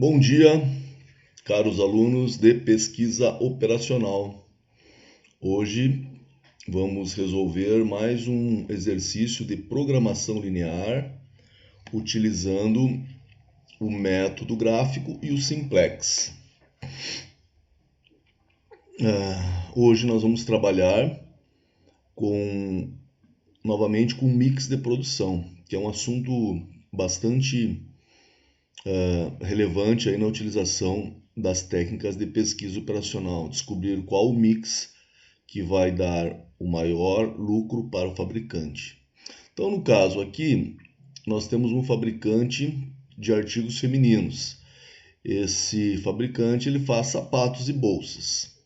Bom dia, caros alunos de pesquisa operacional. Hoje vamos resolver mais um exercício de programação linear utilizando o método gráfico e o simplex. Hoje nós vamos trabalhar novamente com mix de produção, que é um assunto bastante relevante aí na utilização das técnicas de pesquisa operacional, descobrir qual o mix que vai dar o maior lucro para o fabricante. Então, no caso aqui, nós temos um fabricante de artigos femininos. Esse fabricante ele faz sapatos e bolsas.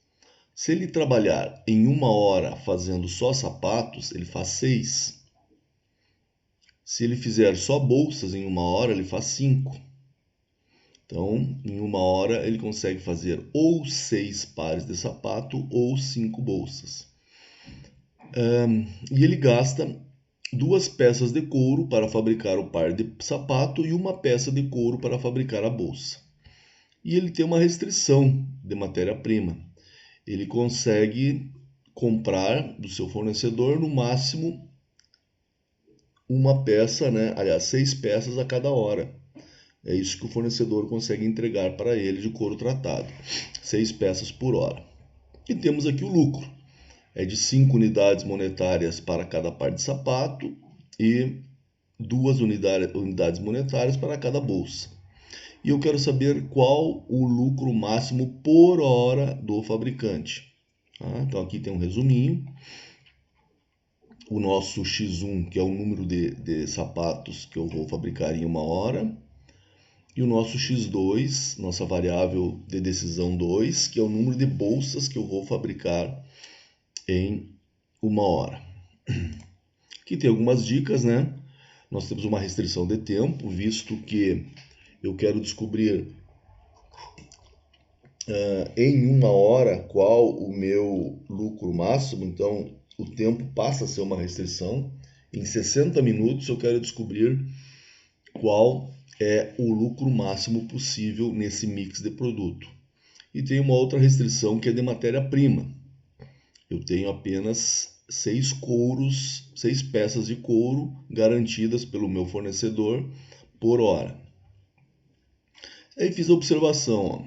Se ele trabalhar em 1 hora fazendo só sapatos, ele faz 6. Se ele fizer só bolsas em 1 hora, ele faz 5. Então, em 1 hora, ele consegue fazer ou 6 pares de sapato ou 5 bolsas. E ele gasta 2 peças de couro para fabricar o par de sapato e 1 peça de couro para fabricar a bolsa. E ele tem uma restrição de matéria-prima. Ele consegue comprar do seu fornecedor no máximo 6 peças a cada hora. É isso que o fornecedor consegue entregar para ele de couro tratado, 6 peças por hora. E temos aqui o lucro, é de 5 unidades monetárias para cada par de sapato e 2 unidades monetárias para cada bolsa. E eu quero saber qual o lucro máximo por hora do fabricante. Então aqui tem um resuminho. O nosso X1, que é o número de sapatos que eu vou fabricar em 1 hora. E o nosso X2, nossa variável de decisão 2, que é o número de bolsas que eu vou fabricar em 1 hora. Aqui tem algumas dicas, né? Nós temos uma restrição de tempo, visto que eu quero descobrir em 1 hora qual o meu lucro máximo. Então, o tempo passa a ser uma restrição. Em 60 minutos eu quero descobrir qual é o lucro máximo possível nesse mix de produto. E tem uma outra restrição que é de matéria-prima. Eu tenho apenas 6 peças de couro garantidas pelo meu fornecedor por hora. Aí fiz a observação,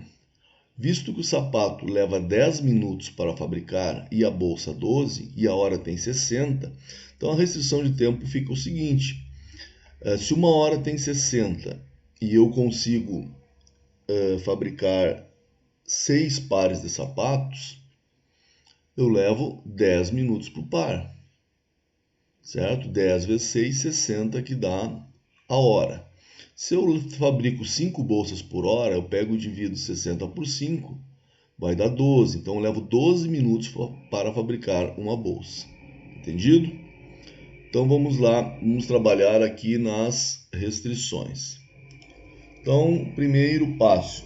visto que o sapato leva 10 minutos para fabricar e a bolsa 12 e a hora tem 60, então a restrição de tempo fica o seguinte: se 1 hora tem 60 e eu consigo fabricar 6 pares de sapatos, eu levo 10 minutos para o par, certo? 10 vezes 6, 60, que dá a hora. Se eu fabrico 5 bolsas por hora, eu pego e divido 60 por 5, vai dar 12. Então eu levo 12 minutos para fabricar uma bolsa. Entendido? Então vamos lá, vamos trabalhar aqui nas restrições. Então, primeiro passo,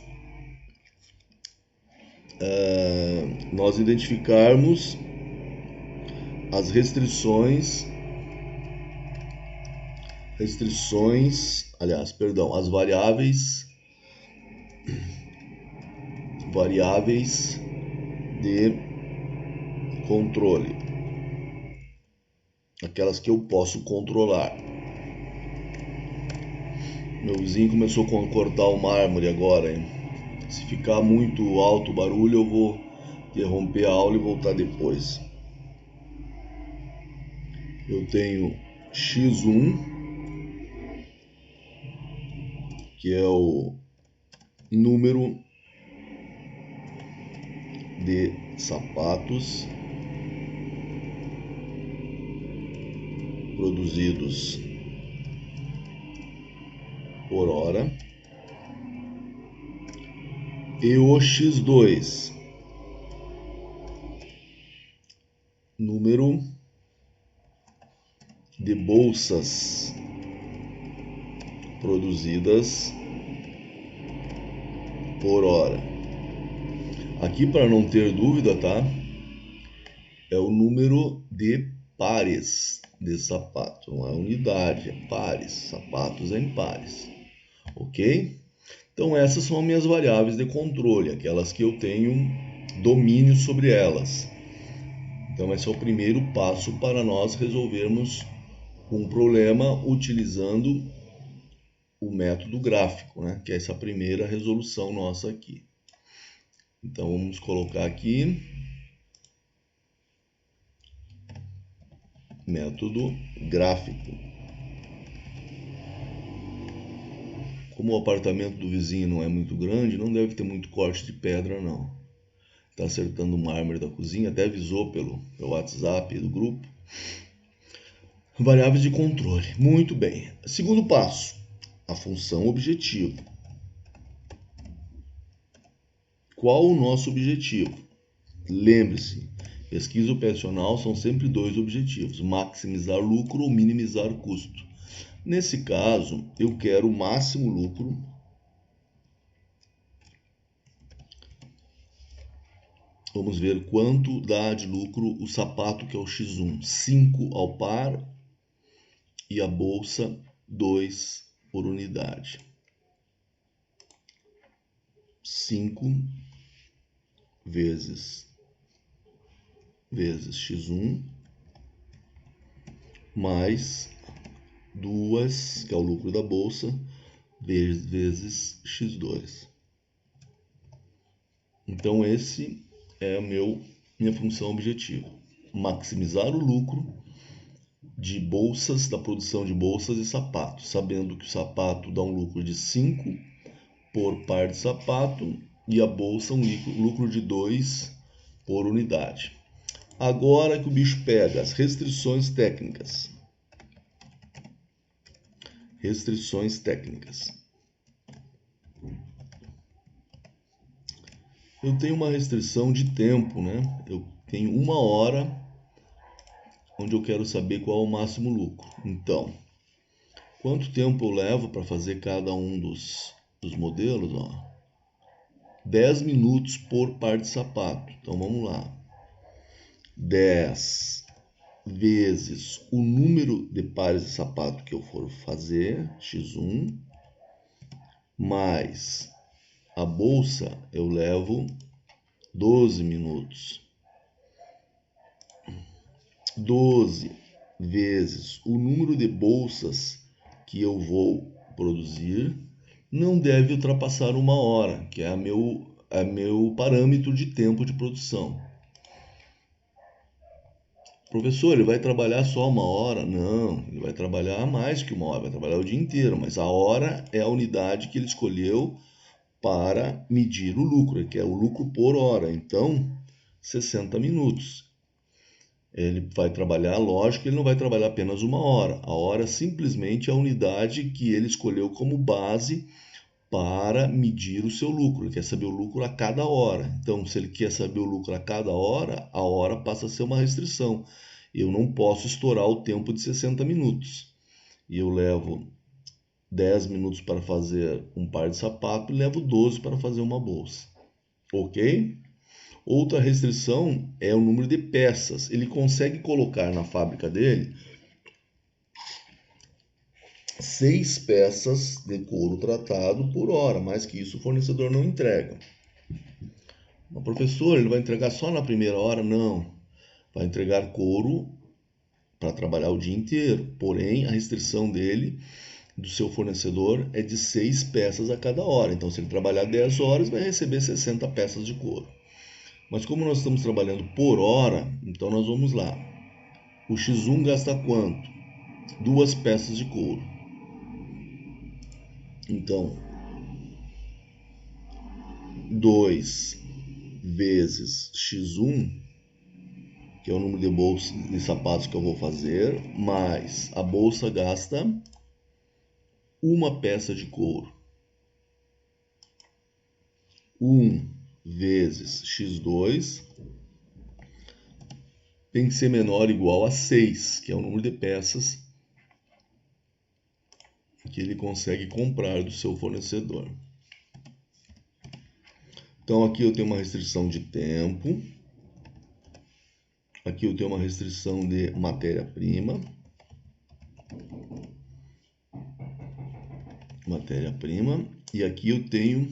nós identificarmos as as variáveis de controle, aquelas que eu posso controlar. Meu vizinho começou a cortar o mármore agora, hein? Se ficar muito alto o barulho, eu vou interromper a aula e voltar depois. Eu tenho X1, que é o número de sapatos produzidos por hora, e o X2, número de bolsas produzidas por hora. Aqui, para não ter dúvida, tá? É o número de pares de sapato, não é unidade, é pares, sapatos em pares, ok? Então essas são as minhas variáveis de controle, aquelas que eu tenho domínio sobre elas. Então esse é o primeiro passo para nós resolvermos um problema utilizando o método gráfico, né? Que é essa primeira resolução nossa aqui. Então vamos colocar aqui método gráfico. Como o apartamento do vizinho não é muito grande, não deve ter muito corte de pedra não. Está acertando o mármore da cozinha, até avisou pelo WhatsApp do grupo. Variáveis de controle. Muito bem. Segundo passo, a função objetivo. Qual o nosso objetivo? Lembre-se, pesquisa operacional são sempre dois objetivos: maximizar lucro ou minimizar custo. Nesse caso, eu quero o máximo lucro Vamos ver quanto dá de lucro o sapato, que é o X1. 5 ao par e a bolsa 2 por unidade. 5 vezes X1 mais 2, que é o lucro da bolsa, vezes X2. Então esse é minha função objetivo: maximizar o lucro de bolsas, da produção de bolsas e sapatos, sabendo que o sapato dá um lucro de 5 por par de sapato e a bolsa um lucro de 2 por unidade. Agora que o bicho pega, as restrições técnicas. Restrições técnicas. Eu tenho uma restrição de tempo, né? Eu tenho 1 hora onde eu quero saber qual é o máximo lucro. Então, quanto tempo eu levo para fazer cada um dos modelos? 10 minutos por par de sapato. Então vamos lá. 10 vezes o número de pares de sapato que eu for fazer, X1, mais a bolsa, eu levo 12 minutos. 12 vezes o número de bolsas que eu vou produzir não deve ultrapassar 1 hora, que é meu parâmetro de tempo de produção. Professor, ele vai trabalhar só 1 hora? Não, ele vai trabalhar mais que 1 hora, vai trabalhar o dia inteiro, mas a hora é a unidade que ele escolheu para medir o lucro, que é o lucro por hora. Então, 60 minutos. Ele vai trabalhar, lógico, ele não vai trabalhar apenas 1 hora. A hora simplesmente é a unidade que ele escolheu como base para medir o seu lucro. Ele quer saber o lucro a cada hora. Então, se ele quer saber o lucro a cada hora, a hora passa a ser uma restrição. Eu não posso estourar o tempo de 60 minutos. E eu levo 10 minutos para fazer um par de sapato e levo 12 para fazer uma bolsa. Ok? Outra restrição é o número de peças. Ele consegue colocar na fábrica dele 6 peças de couro tratado por hora, mais que isso o fornecedor não entrega. Mas, professor, ele vai entregar só na primeira hora? Não. Vai entregar couro para trabalhar o dia inteiro. Porém, a restrição dele, do seu fornecedor, é de 6 peças a cada hora. Então, se ele trabalhar 10 horas, vai receber 60 peças de couro. Mas como nós estamos trabalhando por hora, então nós vamos lá. O X1 gasta quanto? 2 peças de couro. Então, 2 vezes X1, que é o número de bolsas de sapatos que eu vou fazer, mais a bolsa gasta 1 peça de couro. 1 vezes X2 tem que ser menor ou igual a 6, que é o número de peças que ele consegue comprar do seu fornecedor. Então aqui eu tenho uma restrição de tempo, aqui eu tenho uma restrição de matéria-prima, matéria-prima, e aqui eu tenho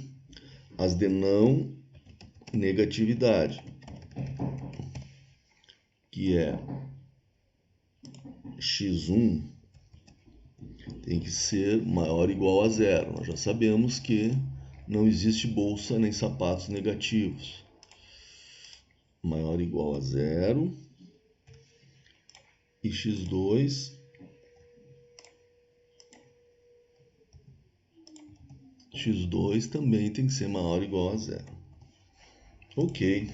as de não negatividade, que é x1 tem que ser maior ou igual a zero. Nós já sabemos que não existe bolsa nem sapatos negativos. Maior ou igual a zero. E x2 também tem que ser maior ou igual a zero. Ok.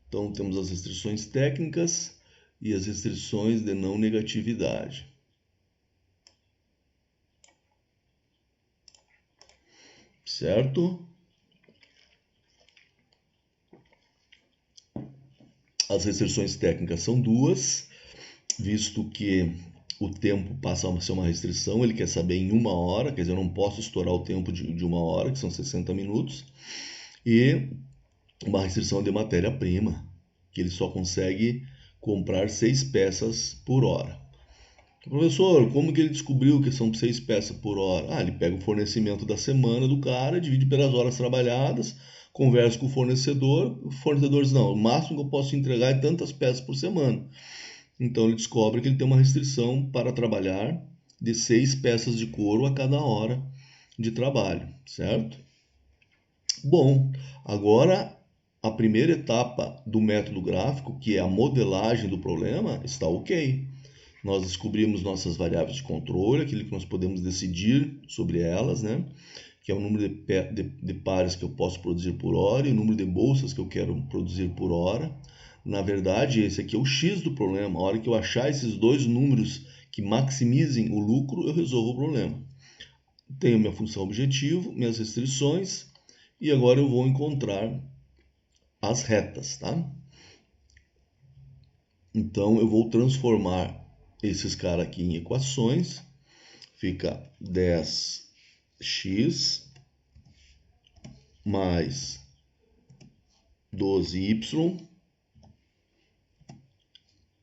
Então temos as restrições técnicas e as restrições de não negatividade. Certo? As restrições técnicas são duas, visto que o tempo passa a ser uma restrição, ele quer saber em 1 hora, quer dizer, eu não posso estourar o tempo de 1 hora, que são 60 minutos, e uma restrição de matéria-prima, que ele só consegue comprar 6 peças por hora. Professor, como que ele descobriu que são 6 peças por hora? Ele pega o fornecimento da semana do cara, divide pelas horas trabalhadas, conversa com o fornecedor diz, não, o máximo que eu posso entregar é tantas peças por semana. Então ele descobre que ele tem uma restrição para trabalhar de 6 peças de couro a cada hora de trabalho, certo? Bom, agora a primeira etapa do método gráfico, que é a modelagem do problema, está ok. Nós descobrimos nossas variáveis de controle, aquilo que nós podemos decidir sobre elas, né? Que é o número de pares que eu posso produzir por hora e o número de bolsas que eu quero produzir por hora. Na verdade, esse aqui é o X do problema. A hora que eu achar esses dois números que maximizem o lucro, eu resolvo o problema. Tenho minha função objetivo, minhas restrições, e agora eu vou encontrar as retas, tá? Então eu vou transformar esses caras aqui em equações. Fica 10x mais 12y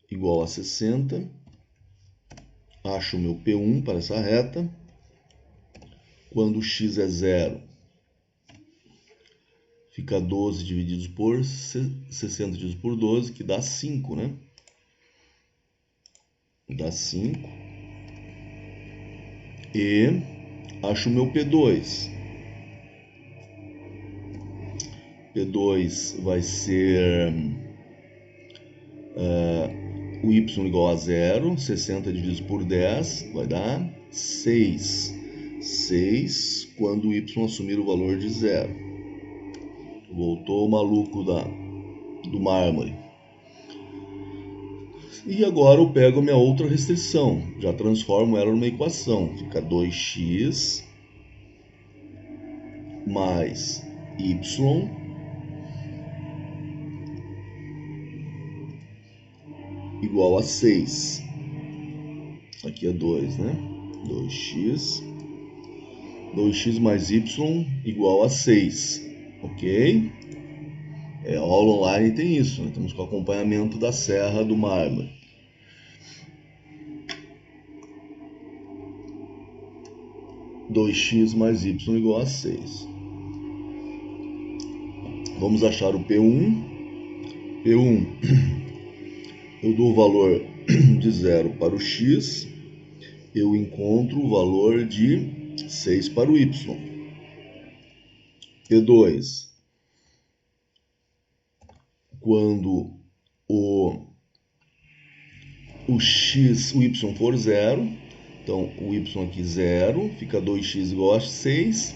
igual a 60. Acho o meu P1 para essa reta. Quando x é zero, fica 12 divididos por 60 divididos por 12, que dá 5, né? Dá 5. E acho o meu P2. P2 vai ser o y igual a zero, 60 divididos por 10 vai dar 6. 6 quando o y assumir o valor de zero. Voltou o maluco do mármore. E agora eu pego a minha outra restrição, já transformo ela numa equação. Fica 2x mais y igual a 6. Aqui é 2, né? 2x mais y igual a 6, ok? A aula online tem isso, né? Temos com o acompanhamento da Serra do Mármore. Dois x mais y igual a 6. Vamos achar o P1. P1, eu dou o valor de 0 para o x, eu encontro o valor de 6 para o y. P2, quando o y for zero, então o y aqui zero, fica 2x igual a 6,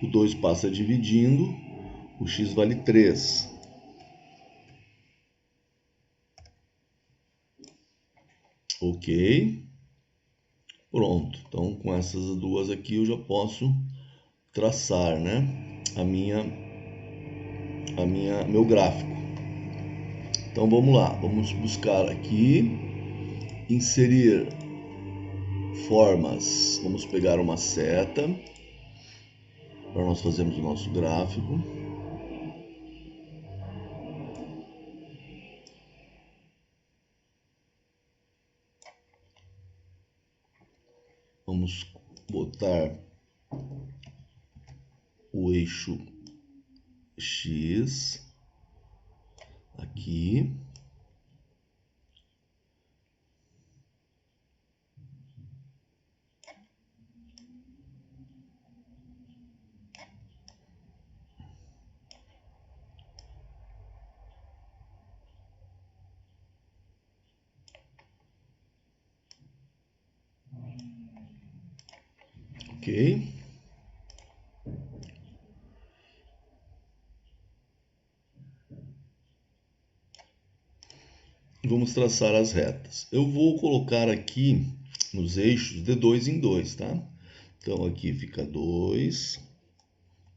o 2 passa dividindo, o x vale 3. Ok, pronto. Então com essas duas aqui eu já posso traçar, né, meu gráfico. Então vamos lá, vamos buscar aqui, inserir formas. Vamos pegar uma seta para nós fazermos o nosso gráfico. Vamos botar o eixo X aqui. Ok. Vamos traçar as retas. Eu vou colocar aqui nos eixos de 2 em 2, tá? Então aqui fica 2,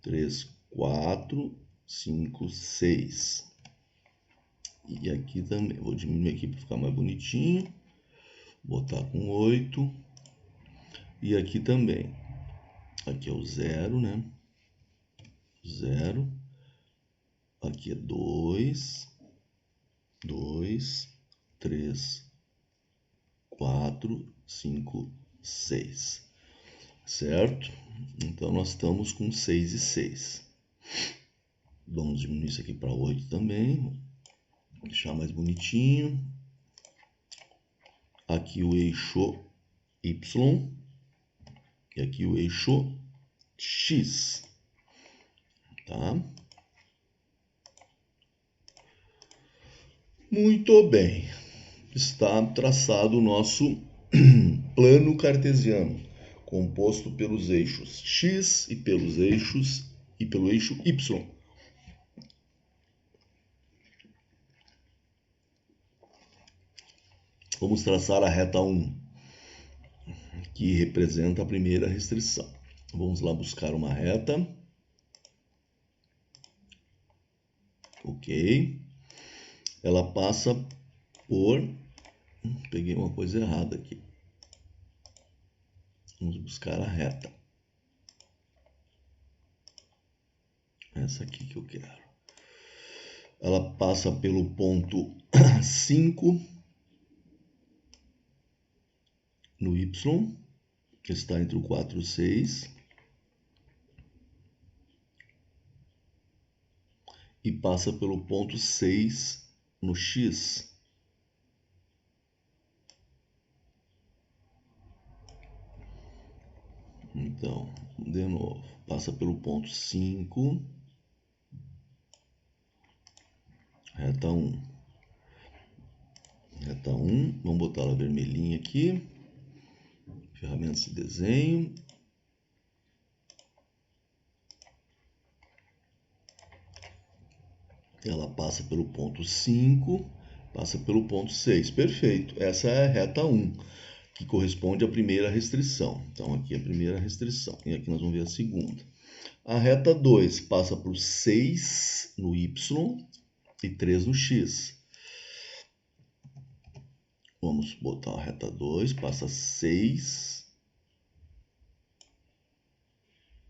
3, 4, 5, 6. E aqui também, vou diminuir aqui para ficar mais bonitinho. Botar com 8. E aqui também. Aqui é o 0, né? 0. Aqui é 2, 2, 3, 4, 5, 6. Certo? Então nós estamos com 6 e 6. Vamos diminuir isso aqui para 8 também. Deixar mais bonitinho. Aqui o eixo Y. E aqui o eixo X. Tá? Muito bem. Está traçado o nosso plano cartesiano, composto pelos eixos X e pelo eixo Y. Vamos traçar a reta 1, que representa a primeira restrição. Vamos lá buscar uma reta. Ok. Ela passa por... Peguei uma coisa errada aqui. Vamos buscar a reta. Essa aqui que eu quero. Ela passa pelo ponto 5 no Y, que está entre o 4 e o 6. E passa pelo ponto 6 no X. Então, de novo, passa pelo ponto 5, reta 1. Reta 1, vamos botar ela vermelhinha aqui. Ferramentas de desenho. Ela passa pelo ponto 5, passa pelo ponto 6. Perfeito. Essa é a reta 1, que corresponde à primeira restrição. Então, aqui é a primeira restrição. E aqui nós vamos ver a segunda. A reta 2 passa por 6 no Y e 3 no X. Vamos botar a reta 2, passa 6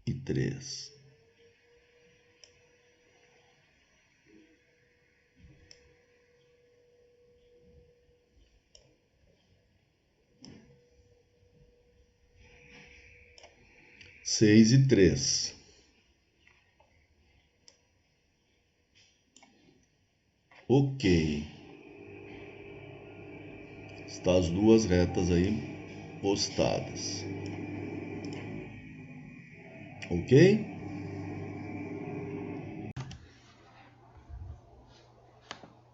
e 3. Seis e 3. Ok. Está as duas retas aí postadas. Ok?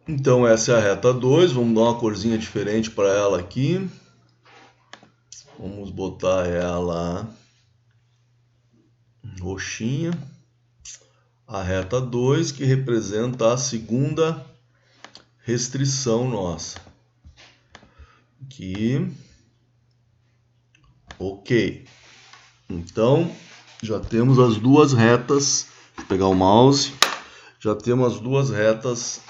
Então essa é a reta 2. Vamos dar uma corzinha diferente para ela aqui. Vamos botar ela roxinha. A reta 2, que representa a segunda restrição nossa. Aqui. Ok. Então, já temos as duas retas. Vou pegar o mouse. Já temos as duas retas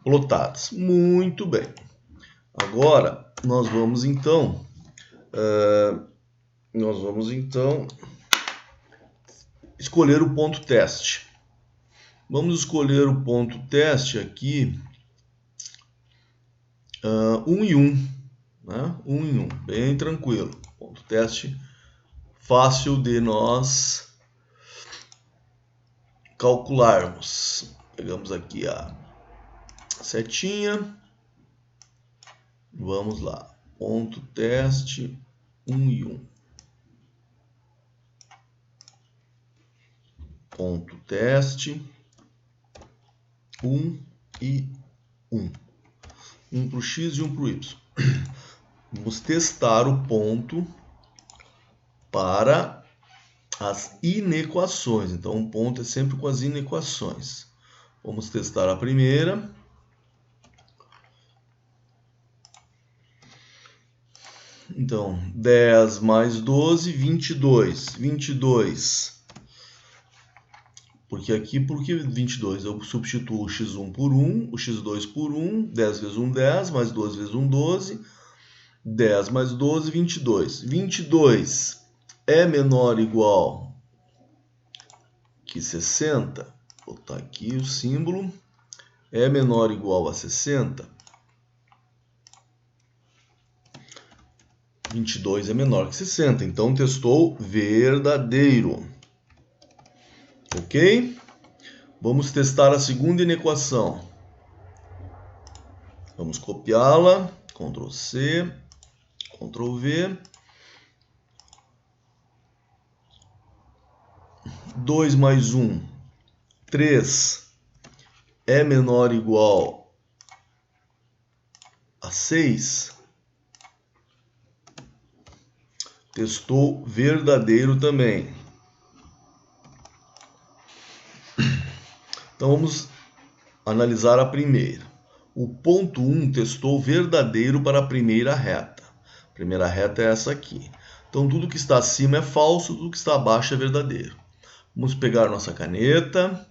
plotadas. Muito bem. Agora, nós vamos então escolher o ponto teste. Vamos escolher o ponto teste aqui, 1 em 1, né? 1 em 1, bem tranquilo. Ponto teste fácil de nós calcularmos. Pegamos aqui a setinha. Vamos lá. Ponto teste 1 e 1. Ponto teste 1 e 1. Um para o x e um para o y. Vamos testar o ponto para as inequações. Então, um ponto é sempre com as inequações. Vamos testar a primeira. Então, 10 mais 12, 22. 22. Porque 22? Eu substituo o x1 por 1, o x2 por 1, 10 vezes 1, 10, mais 12 vezes 1, 12. 10 mais 12, 22. 22 é menor ou igual que 60. Vou botar aqui o símbolo. É menor ou igual a 60. 22 é menor que 60. Então, testou verdadeiro. Ok? Vamos testar a segunda inequação. Vamos copiá-la. Ctrl C, Ctrl V. 2 mais 1, 3, é menor ou igual a 6. Testou verdadeiro também. Então vamos analisar a primeira. O ponto 1 testou verdadeiro para a primeira reta. A primeira reta é essa aqui. Então tudo que está acima é falso, tudo que está abaixo é verdadeiro. Vamos pegar nossa caneta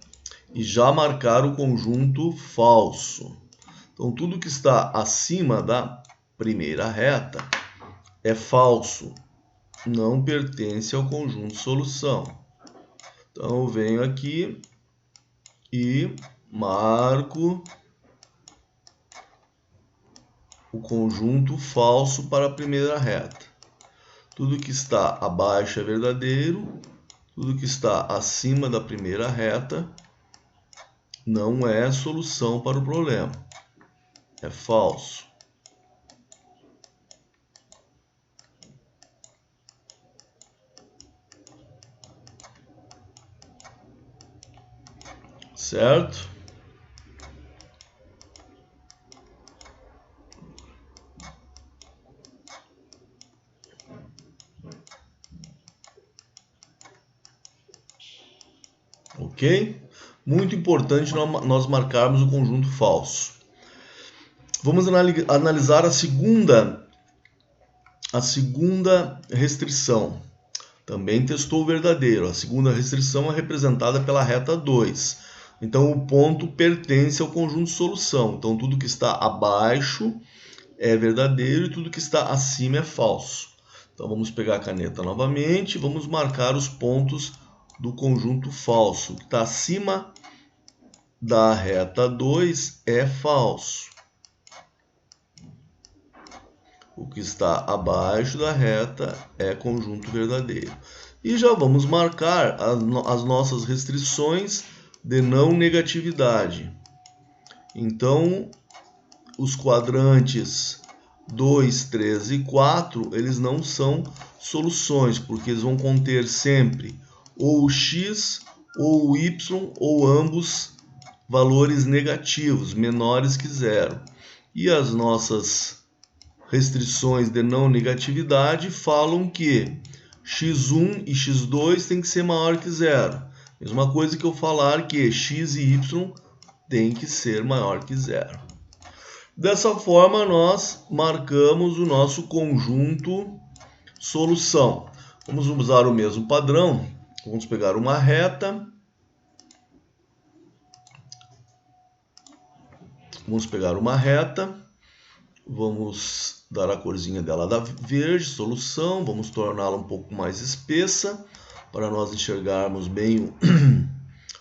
e já marcar o conjunto falso. Então tudo que está acima da primeira reta é falso, não pertence ao conjunto solução. Então eu venho aqui e marco o conjunto falso para a primeira reta. Tudo que está abaixo é verdadeiro, tudo que está acima da primeira reta não é solução para o problema, é falso. Certo? Ok? Muito importante nós marcarmos o conjunto falso. Vamos analisar a segunda restrição. Também testou o verdadeiro. A segunda restrição é representada pela reta 2. Então, o ponto pertence ao conjunto de solução. Então, tudo que está abaixo é verdadeiro e tudo que está acima é falso. Então, vamos pegar a caneta novamente e vamos marcar os pontos do conjunto falso. O que está acima da reta 2 é falso. O que está abaixo da reta é conjunto verdadeiro. E já vamos marcar as nossas restrições de não negatividade. Então, os quadrantes 2, 3 e 4, eles não são soluções, porque eles vão conter sempre ou o x ou o y, ou ambos valores negativos, menores que zero. E as nossas restrições de não negatividade falam que x1 e x2 tem que ser maior que zero. Mesma coisa que eu falar que x e y tem que ser maior que zero. Dessa forma, nós marcamos o nosso conjunto solução. Vamos usar o mesmo padrão. Vamos pegar uma reta. Vamos dar a corzinha dela da verde, solução. Vamos torná-la um pouco mais espessa para nós enxergarmos bem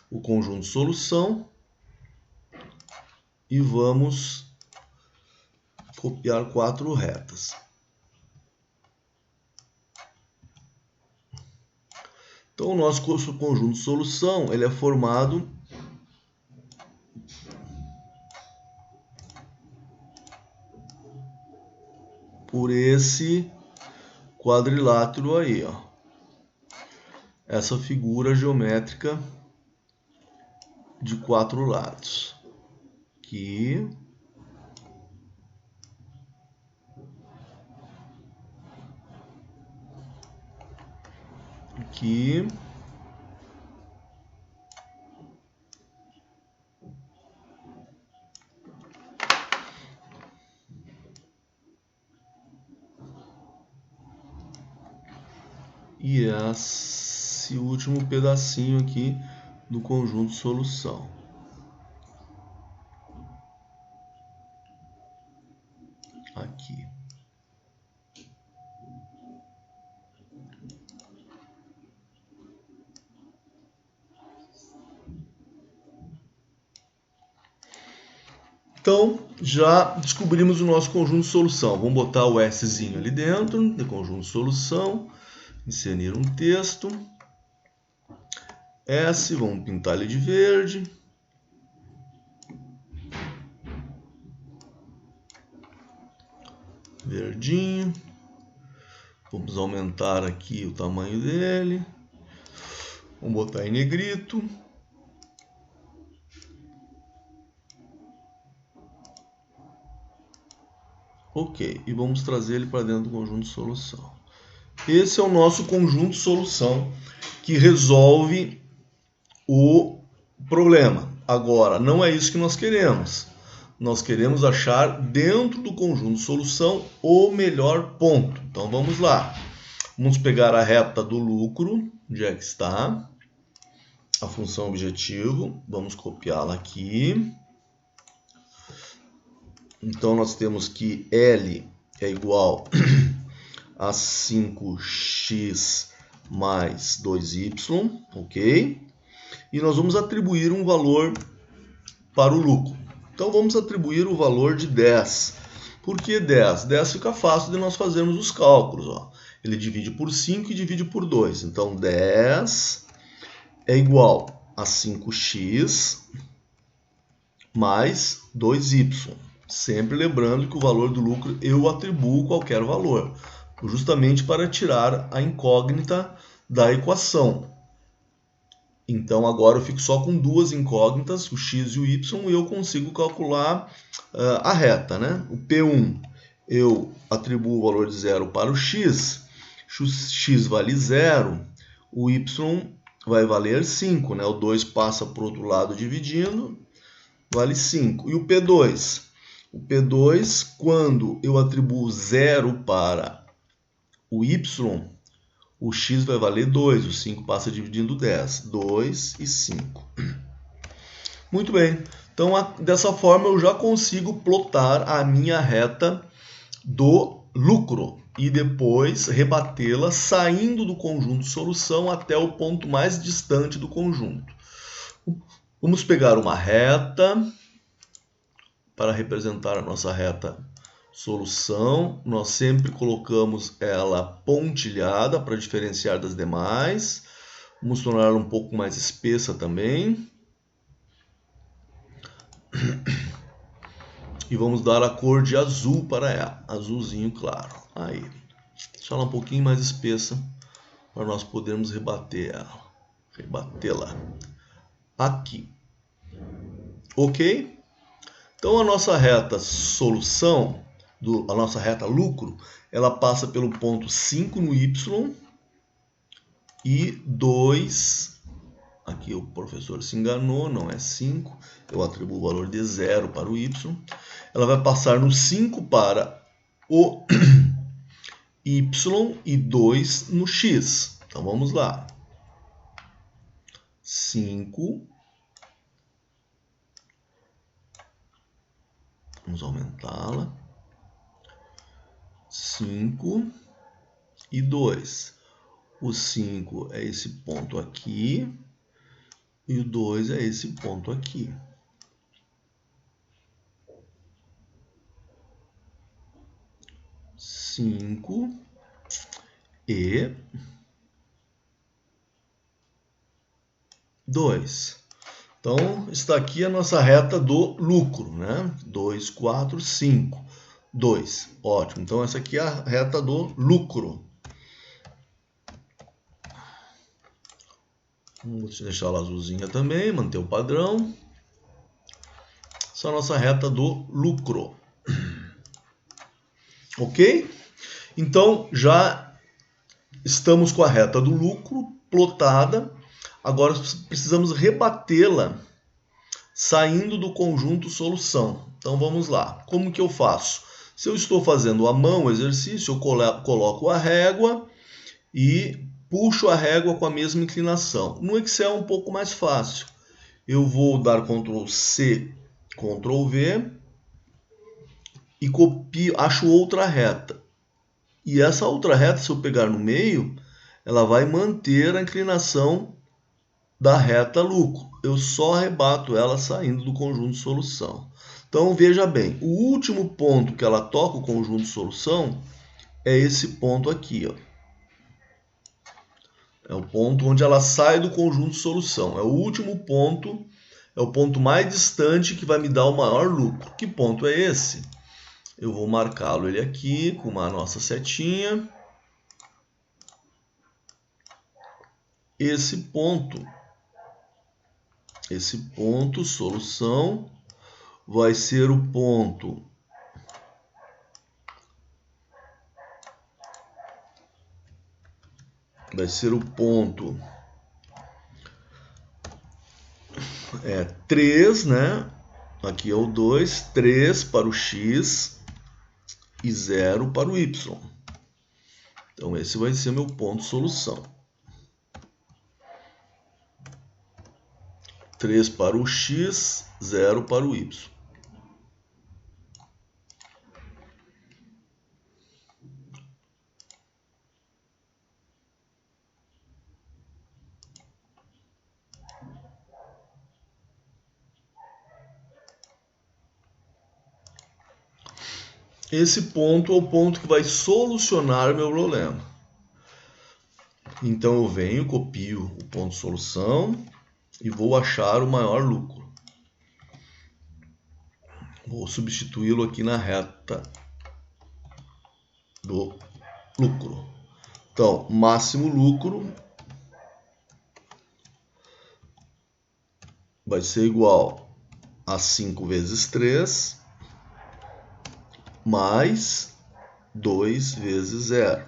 o conjunto solução. E vamos copiar 4 retas. Então, o nosso conjunto de solução ele é formado por esse quadrilátero aí, ó. Essa figura geométrica de 4 lados. Aqui. Aqui. E esse último pedacinho aqui do conjunto de solução. Aqui. Então, já descobrimos o nosso conjunto de solução. Vamos botar o Szinho ali dentro, de conjunto de solução. Inserir um texto. S, vamos pintar ele de verde. Verdinho. Vamos aumentar aqui o tamanho dele. Vamos botar em negrito. Ok, e vamos trazer ele para dentro do conjunto de solução. Esse é o nosso conjunto de solução que resolve o problema. Agora, não é isso que nós queremos. Nós queremos achar dentro do conjunto de solução o melhor ponto. Então vamos lá. Vamos pegar a reta do lucro, onde é que está? A função objetivo. Vamos copiá-la aqui. Então nós temos que L é igual a 5x mais 2y, ok? E nós vamos atribuir um valor para o lucro. Então vamos atribuir o valor de 10. Por que 10? 10 fica fácil de nós fazermos os cálculos. Ó. Ele divide por 5 e divide por 2. Então 10 é igual a 5x mais 2y. Sempre lembrando que o valor do lucro eu atribuo qualquer valor, justamente para tirar a incógnita da equação. Então agora eu fico só com duas incógnitas, o x e o y, e eu consigo calcular a reta, né? O P1 eu atribuo o valor de 0 para o x vale 0, o y vai valer 5, né? O 2 passa para o outro lado dividindo, vale 5. E o P2? O P2, quando eu atribuo 0 para o y, o x vai valer 2, o 5 passa dividindo 10. 2 e 5. Muito bem. Então, dessa forma, eu já consigo plotar a minha reta do lucro e depois rebatê-la saindo do conjunto de solução até o ponto mais distante do conjunto. Vamos pegar uma reta para representar a nossa reta solução. Nós sempre colocamos ela pontilhada para diferenciar das demais. Vamos torná-la um pouco mais espessa também. E vamos dar a cor de azul para ela. Azulzinho claro. Aí. Deixa ela um pouquinho mais espessa para nós podermos rebater ela. Rebatê-la. Aqui. Ok? Então a nossa reta solução, a nossa reta lucro, ela passa pelo ponto 5 no y e 2, aqui o professor se enganou, não é 5, eu atribuo o valor de 0 para o y, ela vai passar no 5 para o y e 2 no x. Então vamos lá. 5, vamos aumentá-la, 5 e 2. O 5 é esse ponto aqui e o 2 é esse ponto aqui. Cinco e 2. Então, está aqui a nossa reta do lucro, né? 2, 4, 5, 2. Ótimo. Então, essa aqui é a reta do lucro. Vamos deixar ela azulzinha também, manter o padrão. Essa é a nossa reta do lucro. Ok? Então, já estamos com a reta do lucro plotada. Agora precisamos rebatê-la saindo do conjunto solução. Então vamos lá. Como que eu faço? Se eu estou fazendo à mão o exercício, eu coloco a régua e puxo a régua com a mesma inclinação. No Excel é um pouco mais fácil. Eu vou dar Ctrl C, Ctrl V e copio, acho outra reta. E essa outra reta, se eu pegar no meio, ela vai manter a inclinação da reta lucro. Eu só rebato ela saindo do conjunto de solução. Então veja bem, o último ponto que ela toca o conjunto de solução é esse ponto aqui, ó. É o ponto onde ela sai do conjunto de solução. É o último ponto, é o ponto mais distante que vai me dar o maior lucro. Que ponto é esse? Eu vou marcá-lo ele aqui com uma nossa setinha. Esse ponto, solução, vai ser o ponto vai ser o ponto 3, né? Aqui é o 2, 3 para o x e 0 para o y. Então esse vai ser meu ponto solução. 3 para o x, 0 para o y. Esse ponto é o ponto que vai solucionar meu problema. Então eu venho, copio o ponto solução e vou achar o maior lucro. Vou substituí-lo aqui na reta do lucro. Então, máximo lucro vai ser igual a 5 vezes 3 mais 2 vezes 0.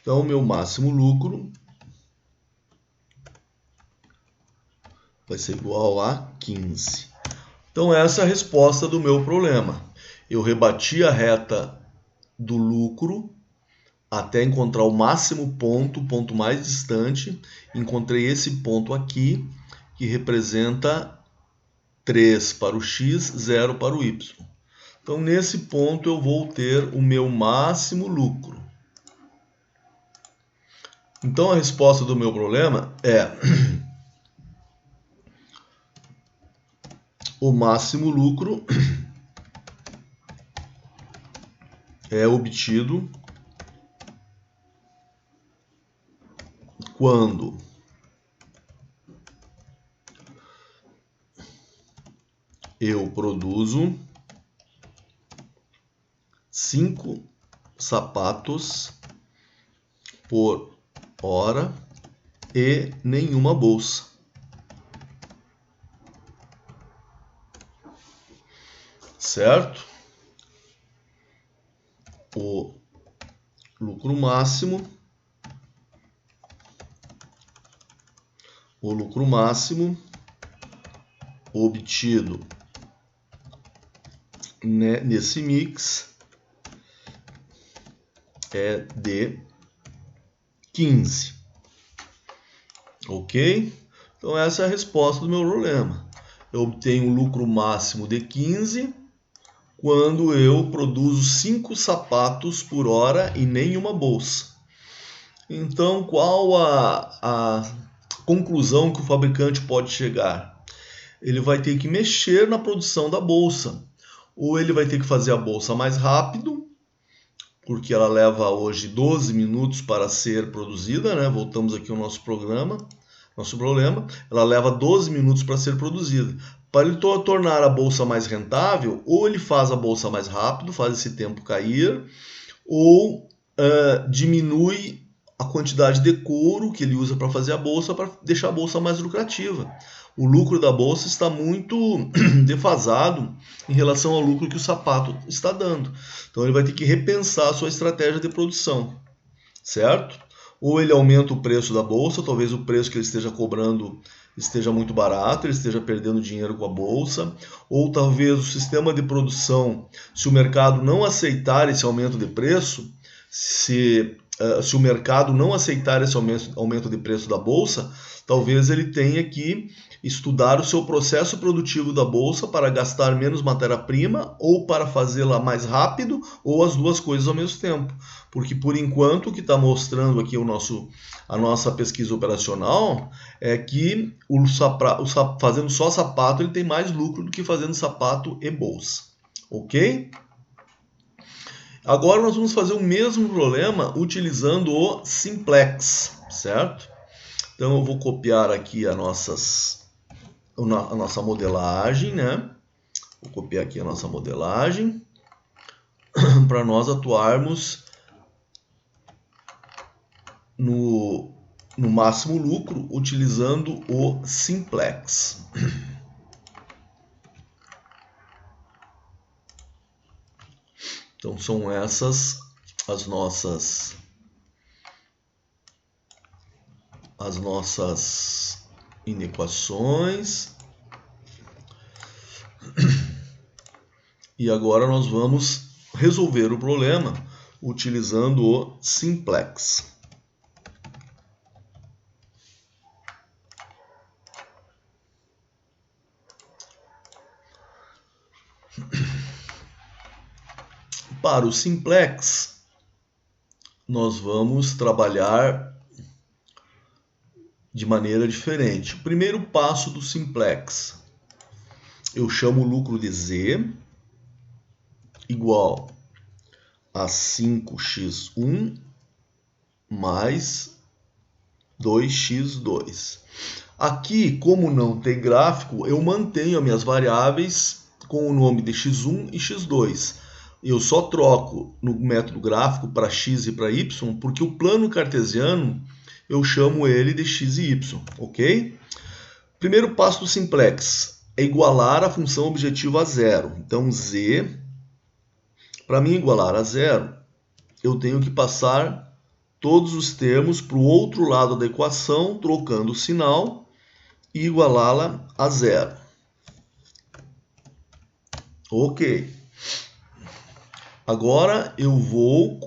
Então, o meu máximo lucro vai ser igual a 15. Então, essa é a resposta do meu problema. Eu rebati a reta do lucro até encontrar o máximo ponto, o ponto mais distante. Encontrei esse ponto aqui, que representa 3 para o x, 0 para o y. Então, nesse ponto, eu vou ter o meu máximo lucro. Então, a resposta do meu problema é o máximo lucro é obtido quando eu produzo 5 sapatos por hora e nenhuma bolsa. Certo? O lucro máximo obtido nesse mix é de 15. Ok? Então essa é a resposta do meu problema. Eu obtenho um lucro máximo de 15 quando eu produzo 5 sapatos por hora e nenhuma bolsa. Então, qual a conclusão que o fabricante pode chegar? Ele vai ter que mexer na produção da bolsa. Ou ele vai ter que fazer a bolsa mais rápido, porque ela leva hoje 12 minutos para ser produzida, né? Voltamos aqui ao nosso programa. nosso problema, ela leva 12 minutos para ser produzida. Para ele tornar a bolsa mais rentável, ou ele faz a bolsa mais rápido, faz esse tempo cair, ou diminui a quantidade de couro que ele usa para fazer a bolsa, para deixar a bolsa mais lucrativa. O lucro da bolsa está muito defasado em relação ao lucro que o sapato está dando. Então ele vai ter que repensar a sua estratégia de produção, certo? Ou ele aumenta o preço da bolsa, talvez o preço que ele esteja cobrando esteja muito barato, ele esteja perdendo dinheiro com a bolsa, ou talvez o sistema de produção, se o mercado não aceitar esse aumento de preço, se o mercado não aceitar esse aumento de preço da bolsa, talvez ele tenha que estudar o seu processo produtivo da bolsa para gastar menos matéria-prima ou para fazê-la mais rápido, ou as duas coisas ao mesmo tempo. Porque, por enquanto, o que está mostrando aqui a nossa pesquisa operacional é que fazendo só sapato ele tem mais lucro do que fazendo sapato e bolsa. Ok? Agora nós vamos fazer o mesmo problema utilizando o Simplex, certo? Então eu vou copiar aqui a nossa modelagem, né? Vou copiar aqui a nossa modelagem para nós atuarmos no máximo lucro utilizando o Simplex. Então são essas as nossas inequações. E agora nós vamos resolver o problema utilizando o Simplex. Para o Simplex, nós vamos trabalhar de maneira diferente. O primeiro passo do Simplex, eu chamo o lucro de Z igual a 5x1 mais 2x2. Aqui, como não tem gráfico, eu mantenho as minhas variáveis com o nome de x1 e x2. Eu só troco no método gráfico para x e para y, porque o plano cartesiano eu chamo ele de x e y, ok? Primeiro passo do Simplex é igualar a função objetiva a zero. Então, z, para mim igualar a zero, eu tenho que passar todos os termos para o outro lado da equação, trocando o sinal e igualá-la a zero. Ok. Agora eu vou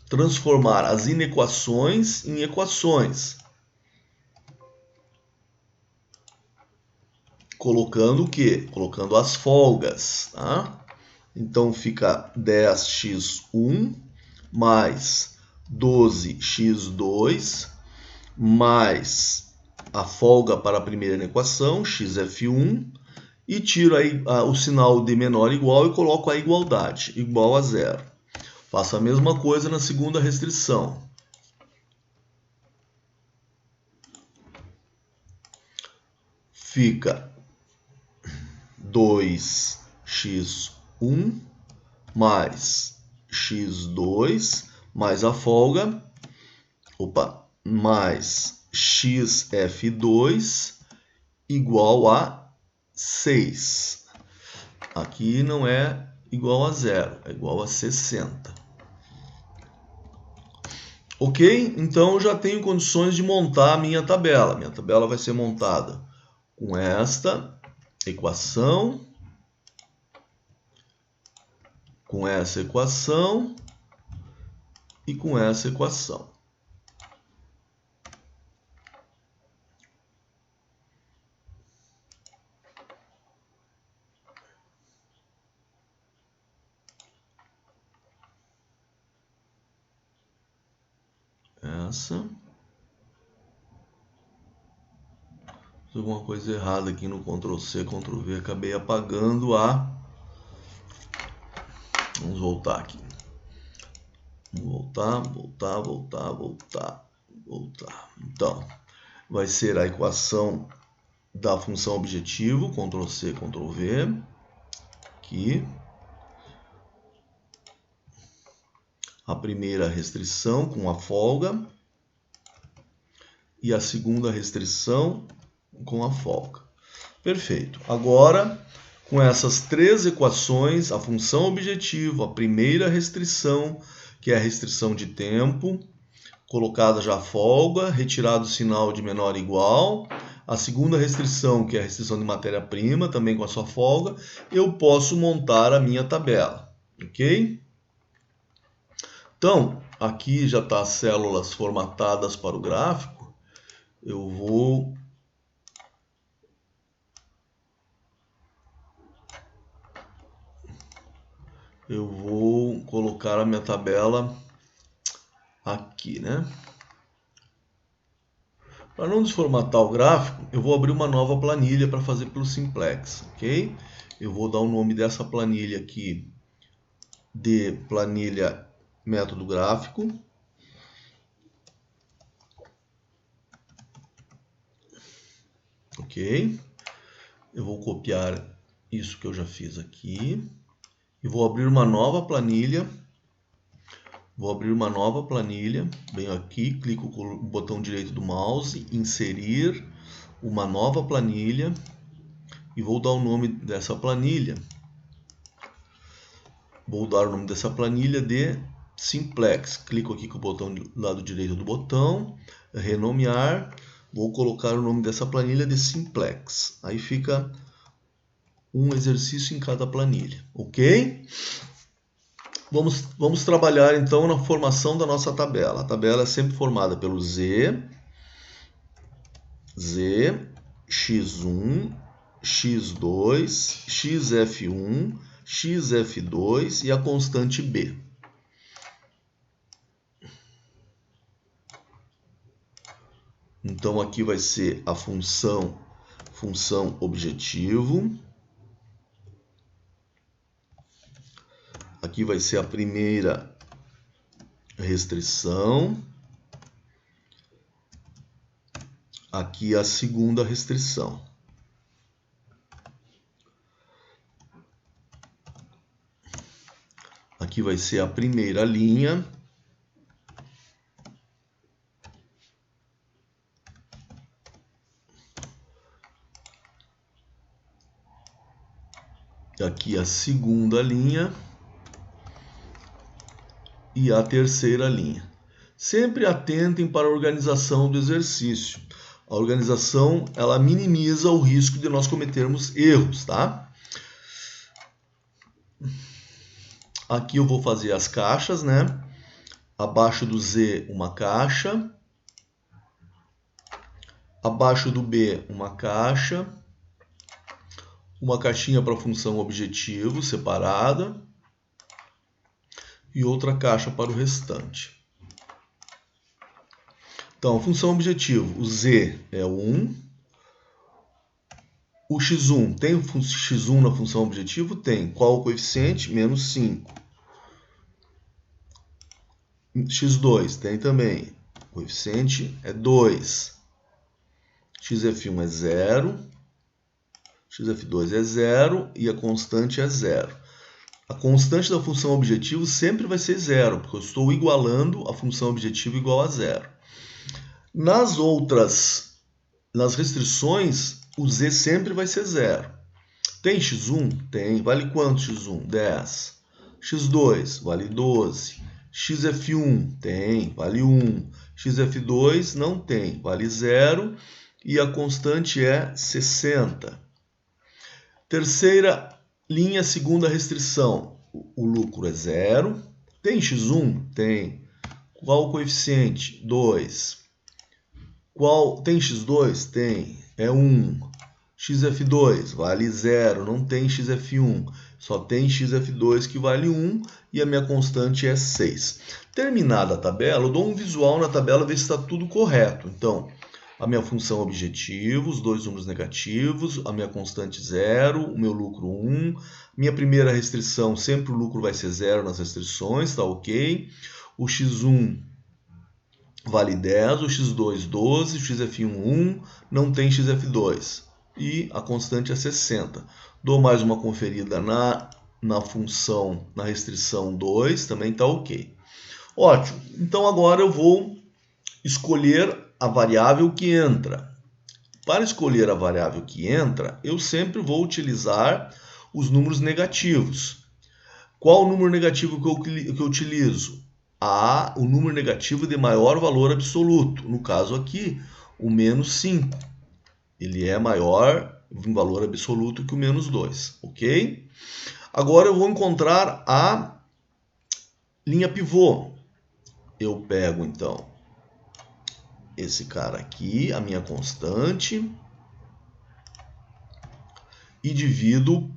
transformar as inequações em equações. Colocando o quê? Colocando as folgas, tá? Então fica 10x1 mais 12x2 mais a folga para a primeira equação, xf1, e tiro aí o sinal de menor igual e coloco a igualdade, igual a zero. Faço a mesma coisa na segunda restrição. Fica 2x1 mais x2 mais a folga, mais xf2 igual a 6. Aqui não é igual a zero, é igual a 60. Ok? Então eu já tenho condições de montar a minha tabela. Minha tabela vai ser montada com esta equação, com essa equação e com essa equação. Essa. Fiz alguma coisa errada aqui no Ctrl+C, Ctrl+V. Acabei apagando a... Vamos voltar aqui. Vamos voltar. Então, vai ser a equação da função objetivo, Ctrl+C, Ctrl+V, aqui. A primeira restrição com a folga e a segunda restrição com a folga. Perfeito. Agora, com essas três equações, a função objetivo, a primeira restrição, que é a restrição de tempo, colocada já a folga, retirado o sinal de menor ou igual, a segunda restrição, que é a restrição de matéria-prima, também com a sua folga, eu posso montar a minha tabela, ok? Então, aqui já está as células formatadas para o gráfico. Eu vou colocar a minha tabela aqui, né? Para não desformatar o gráfico, eu vou abrir uma nova planilha para fazer pelo Simplex, ok? Eu vou dar o nome dessa planilha aqui de planilha método gráfico. Ok? Eu vou copiar isso que eu já fiz aqui e vou abrir uma nova planilha. Venho aqui, clico com o botão direito do mouse, inserir uma nova planilha e vou dar o nome dessa planilha. Vou dar o nome dessa planilha de Simplex. Clico aqui com o botão do lado direito do botão, renomear. Vou colocar o nome dessa planilha de Simplex. Aí fica um exercício em cada planilha, ok? Vamos trabalhar então na formação da nossa tabela. A tabela é sempre formada pelo Z, X1, X2, XF1, XF2 e a constante B. Então aqui vai ser a função objetivo. Aqui vai ser a primeira restrição. Aqui a segunda restrição. Aqui vai ser a primeira linha. Aqui a segunda linha e a terceira linha. Sempre atentem para a organização do exercício. A organização, ela minimiza o risco de nós cometermos erros, tá? Aqui eu vou fazer as caixas, né? Abaixo do Z, uma caixa. Abaixo do B, uma caixa. Uma caixinha para a função objetivo separada e outra caixa para o restante. Então, função objetivo, o Z é 1. O X1, tem X1 na função objetivo? Tem. Qual o coeficiente? Menos 5. X2 tem também. O coeficiente é 2. XF1 é 0. XF2 é 0 e a constante é 0. A constante da função objetivo sempre vai ser 0, porque eu estou igualando a função objetivo igual a 0. Nas restrições, o Z sempre vai ser 0. Tem X1? Tem. Vale quanto X1? 10. X2 vale 12. XF1 tem, vale 1. XF2 não tem, vale 0. E a constante é 60. Terceira linha, segunda restrição. O lucro é 0. Tem X1? Tem. Qual o coeficiente? 2. Tem X2? Tem. É 1. XF2 vale 0. Não tem XF1. Só tem XF2 que vale 1. E a minha constante é 6. Terminada a tabela, eu dou um visual na tabela, ver se está tudo correto. Então, a minha função objetivo, os dois números negativos, a minha constante 0, o meu lucro 1. Minha primeira restrição, sempre o lucro vai ser 0 nas restrições, tá ok? O X1 vale 10, o x2 12, o xf1 1, não tem xf2. E a constante é 60. Dou mais uma conferida na função, na restrição 2, também está ok. Ótimo, então agora eu vou escolher a variável que entra. Para escolher a variável que entra, eu sempre vou utilizar os números negativos. Qual o número negativo que eu utilizo? O número negativo de maior valor absoluto. No caso aqui, o menos 5. Ele é maior em valor absoluto que o menos 2, ok? Agora eu vou encontrar a linha pivô. Eu pego, então, esse cara aqui, a minha constante, e divido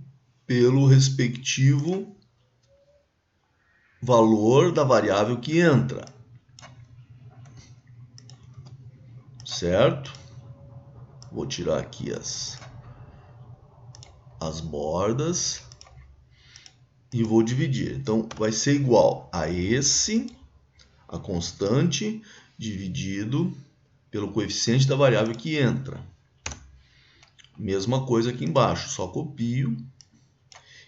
pelo respectivo valor da variável que entra. Certo? Vou tirar aqui as bordas e vou dividir. Então, vai ser igual a a constante, dividido pelo coeficiente da variável que entra. Mesma coisa aqui embaixo, só copio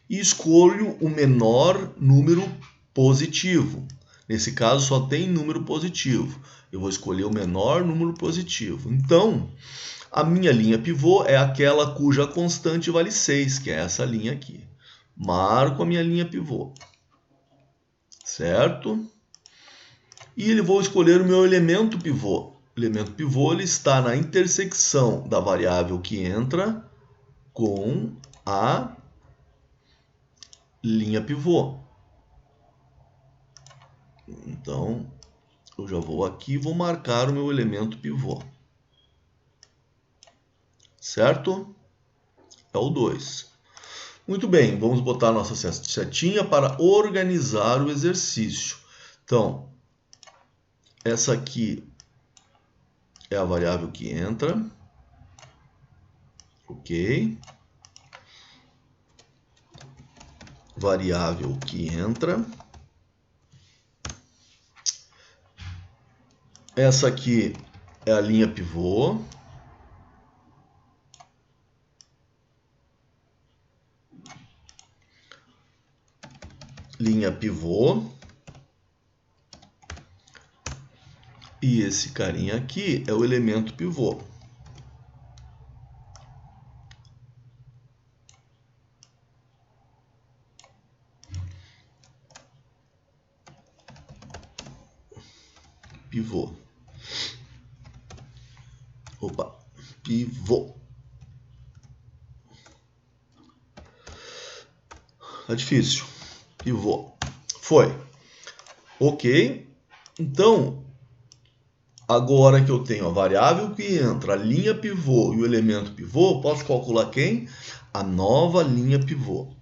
e escolho o menor número positivo. Nesse caso, só tem número positivo. Eu vou escolher o menor número positivo. Então, a minha linha pivô é aquela cuja constante vale 6, que é essa linha aqui. Marco a minha linha pivô. Certo? E vou escolher o meu elemento pivô. O elemento pivô ele está na intersecção da variável que entra com a linha pivô. Então, eu já vou aqui e vou marcar o meu elemento pivô. Certo? É o 2. Muito bem, vamos botar a nossa setinha para organizar o exercício. Então, essa aqui é a variável que entra. Ok. Variável que entra. Essa aqui é a linha pivô. Linha pivô. E esse carinha aqui é o elemento pivô. Pivô. Opa, pivô. Tá difícil. Pivô. Foi. Ok. Então, agora que eu tenho a variável que entra, a linha pivô e o elemento pivô, posso calcular quem? A nova linha pivô.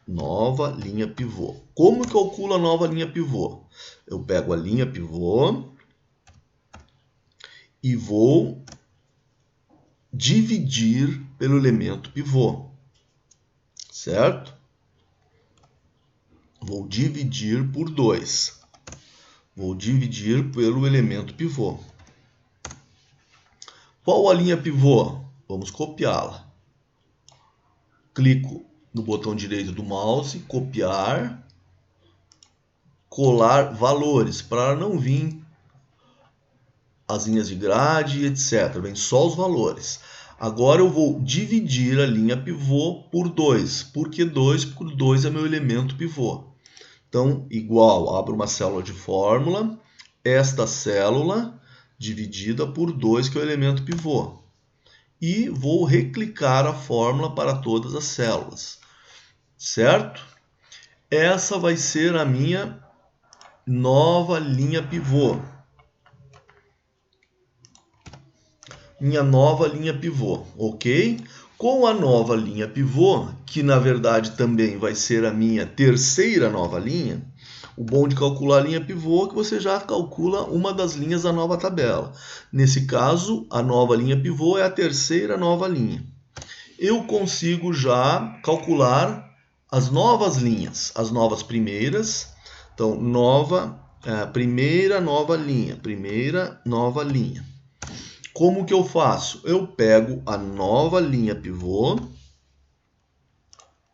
Nova linha pivô. Como que eu calculo a nova linha pivô? Eu pego a linha pivô e vou dividir pelo elemento pivô. Certo? Vou dividir por 2. Vou dividir pelo elemento pivô. Qual a linha pivô? Vamos copiá-la. Clico no botão direito do mouse, copiar, colar valores, para não vir as linhas de grade, etc. Vem só os valores. Agora eu vou dividir a linha pivô por 2. Por que 2? Porque 2 é meu elemento pivô. Então, igual, abro uma célula de fórmula, esta célula dividida por 2, que é o elemento pivô. E vou reclicar a fórmula para todas as células. Certo? Essa vai ser a minha nova linha pivô. Minha nova linha pivô, ok? Com a nova linha pivô, que na verdade também vai ser a minha terceira nova linha, o bom de calcular a linha pivô é que você já calcula uma das linhas da nova tabela. Nesse caso, a nova linha pivô é a terceira nova linha. Eu consigo já calcular as novas linhas, as novas primeiras. Então, nova primeira nova linha. Como que eu faço? Eu pego a nova linha pivô,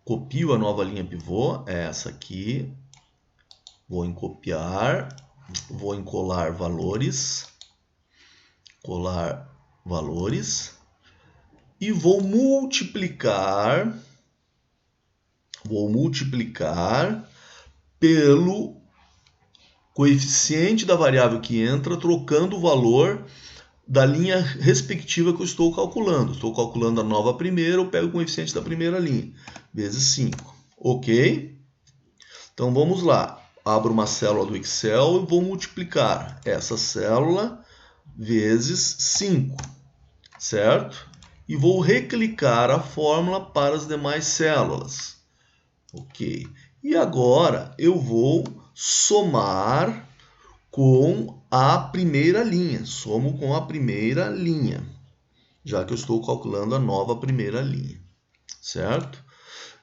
copio a nova linha pivô, é essa aqui, vou em copiar, vou em colar valores, e vou multiplicar pelo coeficiente da variável que entra, trocando o valor da linha respectiva que eu estou calculando. Estou calculando a nova primeira, eu pego o coeficiente da primeira linha, vezes 5. Ok? Então vamos lá. Abro uma célula do Excel e vou multiplicar essa célula vezes 5, certo? E vou reclicar a fórmula para as demais células. Ok. E agora eu vou somar com a primeira linha. Somo com a primeira linha, já que eu estou calculando a nova primeira linha, certo?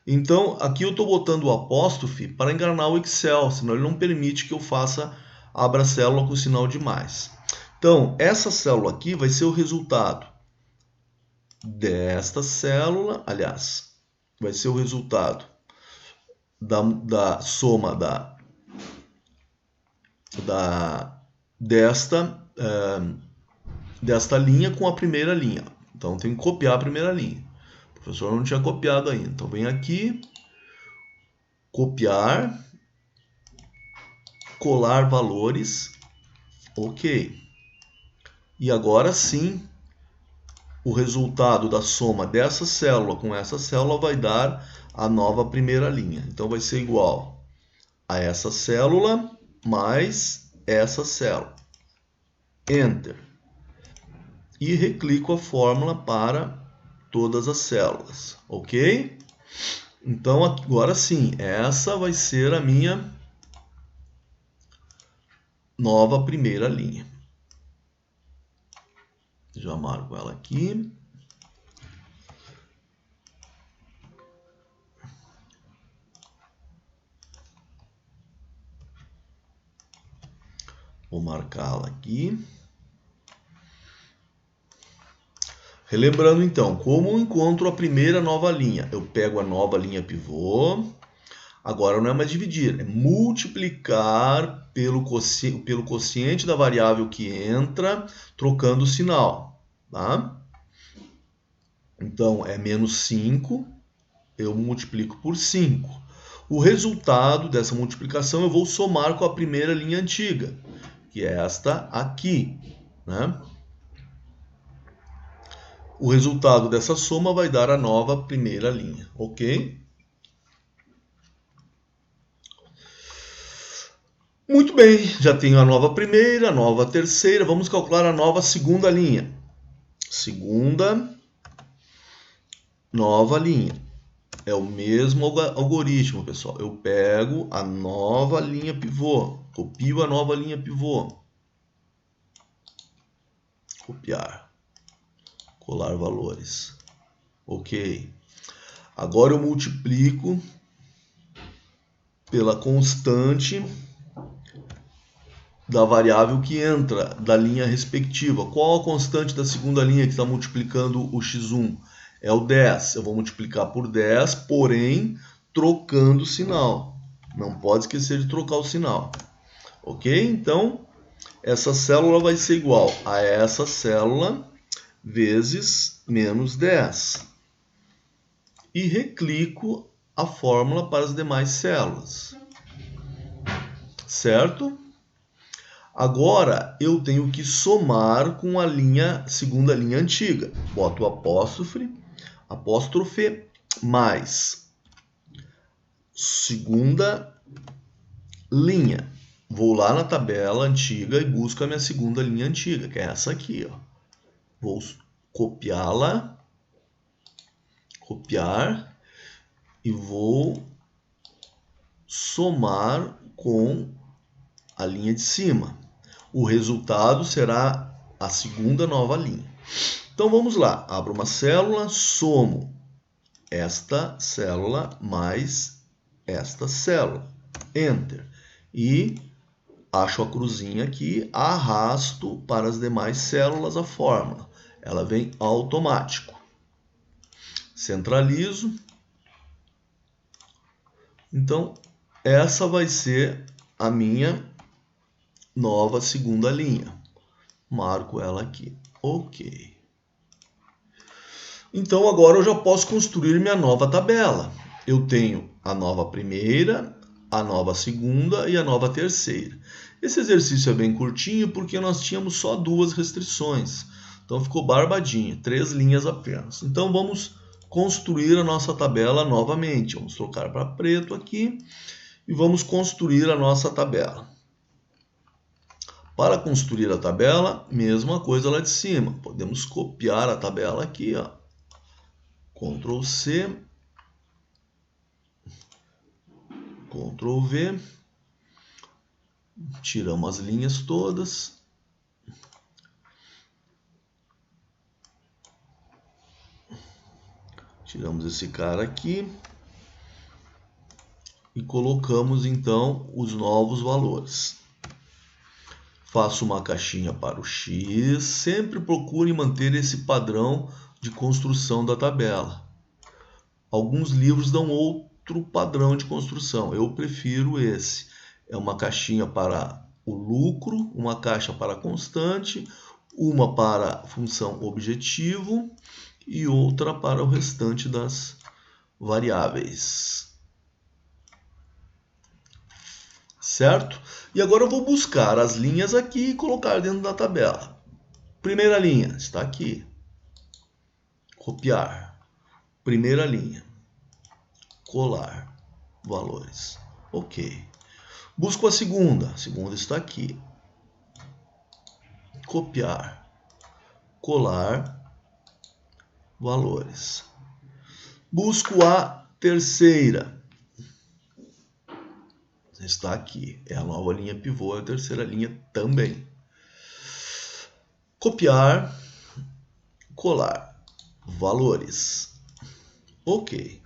Então, aqui eu estou botando o apóstrofe para enganar o Excel, senão ele não permite que eu abra a célula com sinal de mais. Então, essa célula aqui vai ser o resultado desta célula, aliás, vai ser o resultado da soma desta linha com a primeira linha. Então, tem que copiar a primeira linha. O professor não tinha copiado ainda. Então, vem aqui, copiar, colar valores, ok. E agora sim, o resultado da soma dessa célula com essa célula vai dar a nova primeira linha. Então, vai ser igual a essa célula mais essa célula. Enter. E reclico a fórmula para todas as células, ok? Então, agora sim, essa vai ser a minha nova primeira linha. Já marco ela aqui. Vou marcá-la aqui. Relembrando então, como eu encontro a primeira nova linha? Eu pego a nova linha pivô. Agora não é mais dividir, é multiplicar pelo quociente da variável que entra, trocando o sinal. Tá? Então, é menos 5, eu multiplico por 5. O resultado dessa multiplicação eu vou somar com a primeira linha antiga, que é esta aqui, né? O resultado dessa soma vai dar a nova primeira linha, ok? Muito bem, já tenho a nova primeira, a nova terceira, vamos calcular a nova segunda linha. Segunda, nova linha. É o mesmo algoritmo, pessoal. Eu pego a nova linha pivô, copio a nova linha pivô, copiar, colar valores. Ok. Agora eu multiplico pela constante da variável que entra da linha respectiva. Qual a constante da segunda linha que está multiplicando o x1? É o 10. Eu vou multiplicar por 10, porém trocando o sinal. Não pode esquecer de trocar o sinal. Ok? Então, essa célula vai ser igual a essa célula vezes menos 10. E reclico a fórmula para as demais células. Certo? Agora, eu tenho que somar com a segunda linha antiga. Boto o apóstrofe mais segunda linha. Vou lá na tabela antiga e busco a minha segunda linha antiga, que é essa aqui, ó. Vou copiá-la, copiar e vou somar com a linha de cima. O resultado será a segunda nova linha. Então vamos lá, abro uma célula, somo esta célula mais esta célula. Enter. E acho a cruzinha aqui, arrasto para as demais células a fórmula. Ela vem automático. Centralizo. Então, essa vai ser a minha nova segunda linha. Marco ela aqui. Ok. Então, agora eu já posso construir minha nova tabela. Eu tenho a nova primeira, a nova segunda e a nova terceira. Esse exercício é bem curtinho porque nós tínhamos só 2 restrições. Então, ficou barbadinho, 3 linhas apenas. Então, vamos construir a nossa tabela novamente. Vamos trocar para preto aqui e vamos construir a nossa tabela. Para construir a tabela, mesma coisa lá de cima. Podemos copiar a tabela aqui, ó. Ctrl C, Ctrl V, tiramos as linhas todas. Tiramos esse cara aqui e colocamos então os novos valores. Faço uma caixinha para o X, sempre procure manter esse padrão de construção da tabela. Alguns livros dão outro padrão de construção, eu prefiro esse. É uma caixinha para o lucro, uma caixa para a constante, uma para a função objetivo e outra para o restante das variáveis. Certo? E agora eu vou buscar as linhas aqui e colocar dentro da tabela. Primeira linha está aqui. Copiar. Primeira linha. Colar. Valores. Ok. Busco a segunda. A segunda está aqui. Copiar. Colar. Valores. Busco a terceira. Está aqui. É a nova linha pivô, é a terceira linha também. Copiar. Colar. Valores. Ok.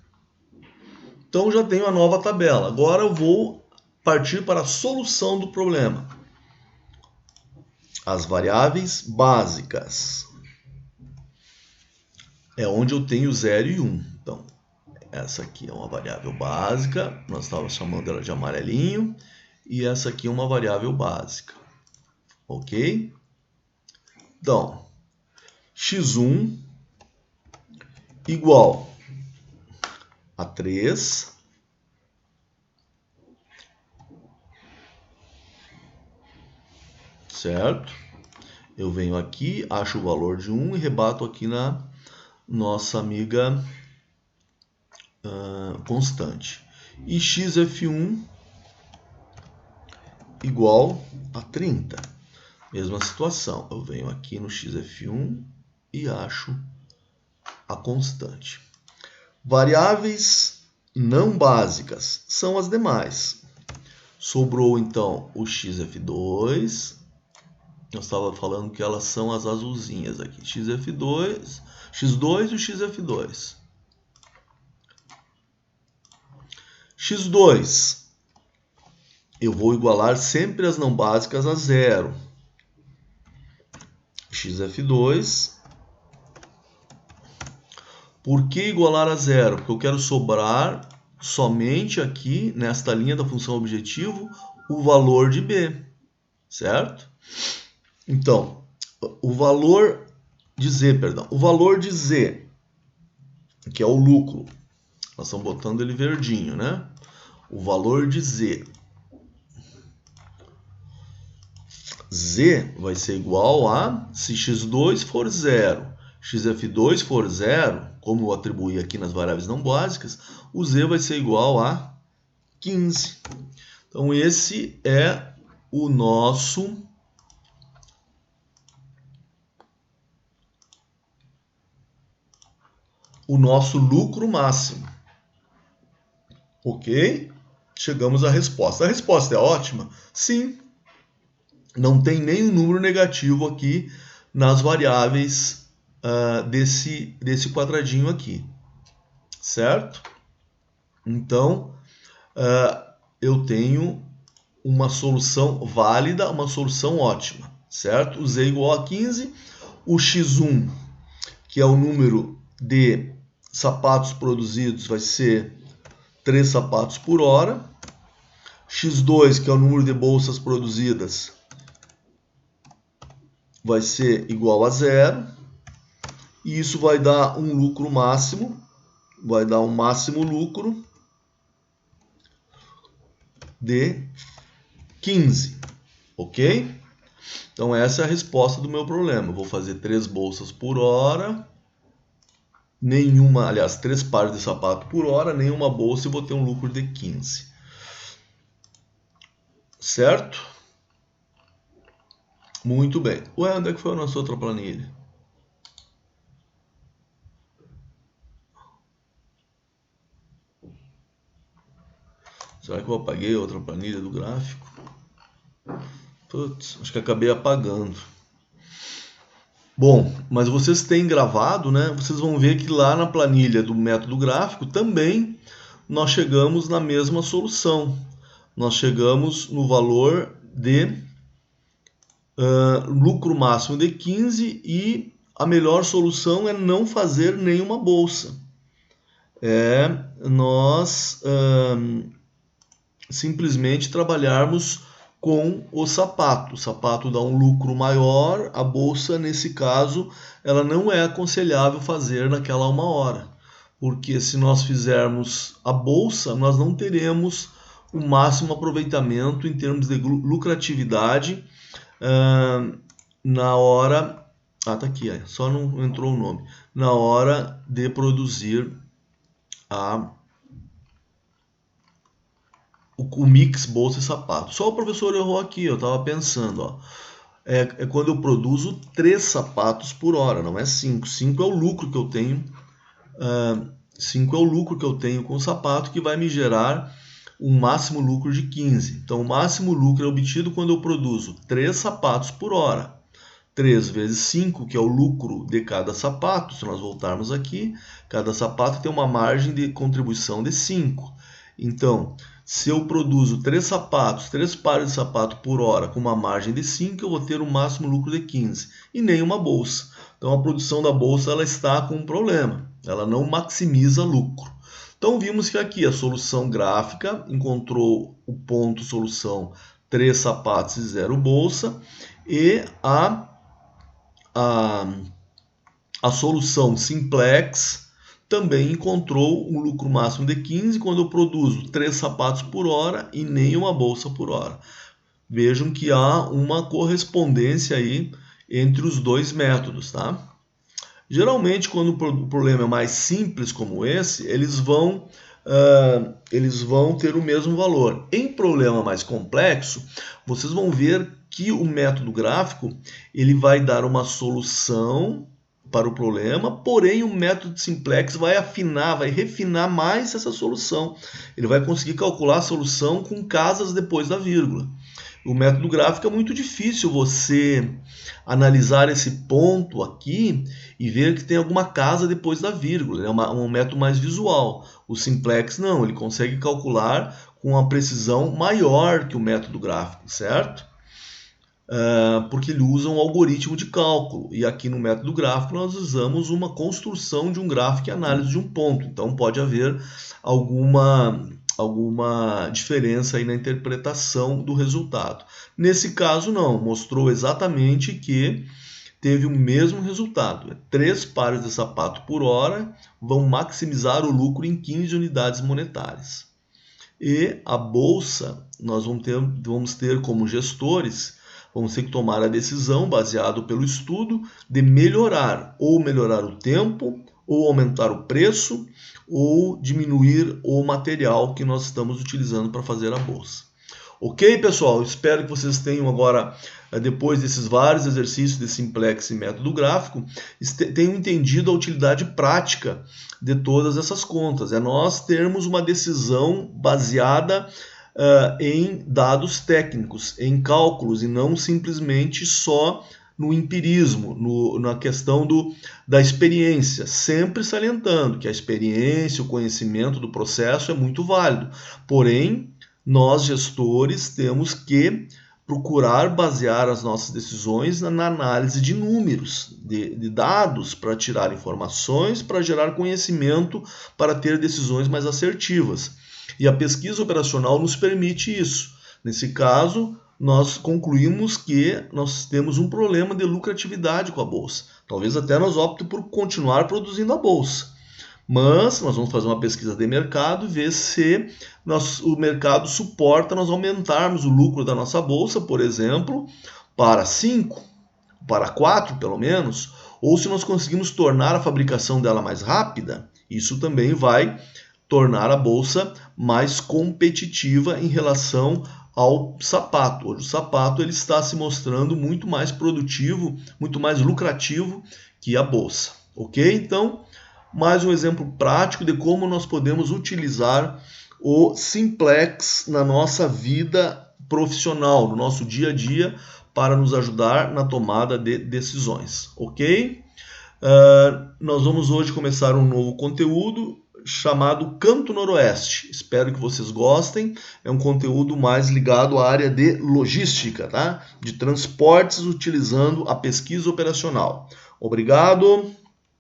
Então já tenho a nova tabela. Agora eu vou partir para a solução do problema. As variáveis básicas. É onde eu tenho 0 e 1. Então, essa aqui é uma variável básica. Nós estávamos chamando ela de amarelinho. E essa aqui é uma variável básica. Ok? Então, x1 igual a 3. Certo? Eu venho aqui, acho o valor de 1 e rebato aqui na nossa amiga constante. E xf1 igual a 30. Mesma situação. Eu venho aqui no xf1 e acho a constante. Variáveis não básicas são as demais. Sobrou então o xf2. Eu estava falando que elas são as azulzinhas aqui. X2 e o xf2. x2. Eu vou igualar sempre as não básicas a 0. xf2. Por que igualar a 0? Porque eu quero sobrar somente aqui, nesta linha da função objetivo, o valor de b. Certo? Então, o valor de z, que é o lucro, nós estamos botando ele verdinho, né? O valor de z. Z vai ser igual a, se x2 for 0, xf2 for 0, como eu atribuí aqui nas variáveis não básicas, o z vai ser igual a 15. Então, esse é o nosso lucro máximo. Ok? Chegamos à resposta. A resposta é ótima? Sim. Não tem nenhum número negativo aqui nas variáveis desse quadradinho aqui. Certo? Então, eu tenho uma solução válida, uma solução ótima, certo? O Z igual a 15, o X1, que é o número de sapatos produzidos, vai ser 3 sapatos por hora. X2, que é o número de bolsas produzidas, vai ser igual a 0. E isso vai dar um lucro máximo, vai dar um máximo lucro de 15, ok? Então essa é a resposta do meu problema. Eu vou fazer 3 bolsas por hora, aliás, 3 pares de sapato por hora, nenhuma bolsa, e vou ter um lucro de 15. Certo? Muito bem. Ué, onde é que foi a nossa outra planilha? Será que eu apaguei a outra planilha do gráfico? Putz, acho que acabei apagando. Bom, mas vocês têm gravado, né? Vocês vão ver que lá na planilha do método gráfico também nós chegamos na mesma solução. Nós chegamos no valor de lucro máximo de 15 e a melhor solução é não fazer nenhuma bolsa. Nós simplesmente trabalharmos com o sapato. O sapato dá um lucro maior, a bolsa, nesse caso, ela não é aconselhável fazer naquela 1 hora. Porque se nós fizermos a bolsa, nós não teremos o máximo aproveitamento em termos de lucratividade na hora... Ah, tá aqui, só não entrou o nome. Na hora de produzir o mix bolsa e sapato. Só o professor errou aqui, eu estava pensando, ó. É quando eu produzo 3 sapatos por hora, não é 5. 5 é o lucro que eu tenho. 5 é o lucro que eu tenho com o sapato, que vai me gerar um máximo lucro de 15. Então, o máximo lucro é obtido quando eu produzo 3 sapatos por hora. 3 vezes 5, que é o lucro de cada sapato. Se nós voltarmos aqui, cada sapato tem uma margem de contribuição de 5. Então, se eu produzo 3 pares de sapato por hora com uma margem de 5, eu vou ter um máximo lucro de 15 e nem uma bolsa. Então a produção da bolsa ela está com um problema, ela não maximiza lucro. Então vimos que aqui a solução gráfica encontrou o ponto solução 3 sapatos e 0 bolsa, e a solução simplex também encontrou um lucro máximo de 15 quando eu produzo 3 sapatos por hora e nem uma bolsa por hora. Vejam que há uma correspondência aí entre os dois métodos, tá? Geralmente, quando o problema é mais simples como esse, eles vão ter o mesmo valor. Em problema mais complexo, vocês vão ver que o método gráfico ele vai dar uma solução para o problema, porém o método simplex vai refinar mais essa solução. Ele vai conseguir calcular a solução com casas depois da vírgula. O método gráfico é muito difícil você analisar esse ponto aqui e ver que tem alguma casa depois da vírgula. É um método mais visual. O simplex não, ele consegue calcular com uma precisão maior que o método gráfico, certo? Porque ele usa um algoritmo de cálculo. E aqui no método gráfico nós usamos uma construção de um gráfico e análise de um ponto. Então pode haver alguma diferença aí na interpretação do resultado. Nesse caso não, mostrou exatamente que teve o mesmo resultado. 3 pares de sapato por hora vão maximizar o lucro em 15 unidades monetárias. E a bolsa, nós vamos ter como gestores, vamos ter que tomar a decisão, baseado pelo estudo, de melhorar o tempo, ou aumentar o preço, ou diminuir o material que nós estamos utilizando para fazer a bolsa. Ok, pessoal? Espero que vocês tenham agora, depois desses vários exercícios de simplex e método gráfico, tenham entendido a utilidade prática de todas essas contas. É nós termos uma decisão baseada em dados técnicos, em cálculos, e não simplesmente só no empirismo, na questão da experiência, sempre salientando que a experiência, o conhecimento do processo é muito válido, porém nós gestores temos que procurar basear as nossas decisões na análise de números, de dados, para tirar informações, para gerar conhecimento, para ter decisões mais assertivas. E a pesquisa operacional nos permite isso. Nesse caso, nós concluímos que nós temos um problema de lucratividade com a bolsa. Talvez até nós optemos por continuar produzindo a bolsa. Mas nós vamos fazer uma pesquisa de mercado e ver se o mercado suporta nós aumentarmos o lucro da nossa bolsa, por exemplo, para 5, para 4 pelo menos, ou se nós conseguimos tornar a fabricação dela mais rápida. Isso também vai tornar a bolsa mais competitiva em relação ao sapato. Hoje o sapato ele está se mostrando muito mais produtivo, muito mais lucrativo que a bolsa. Ok? Então, mais um exemplo prático de como nós podemos utilizar o Simplex na nossa vida profissional, no nosso dia a dia, para nos ajudar na tomada de decisões, ok? Nós vamos hoje começar um novo conteúdo chamado Canto Noroeste. Espero que vocês gostem. É um conteúdo mais ligado à área de logística, tá? De transportes utilizando a pesquisa operacional. Obrigado!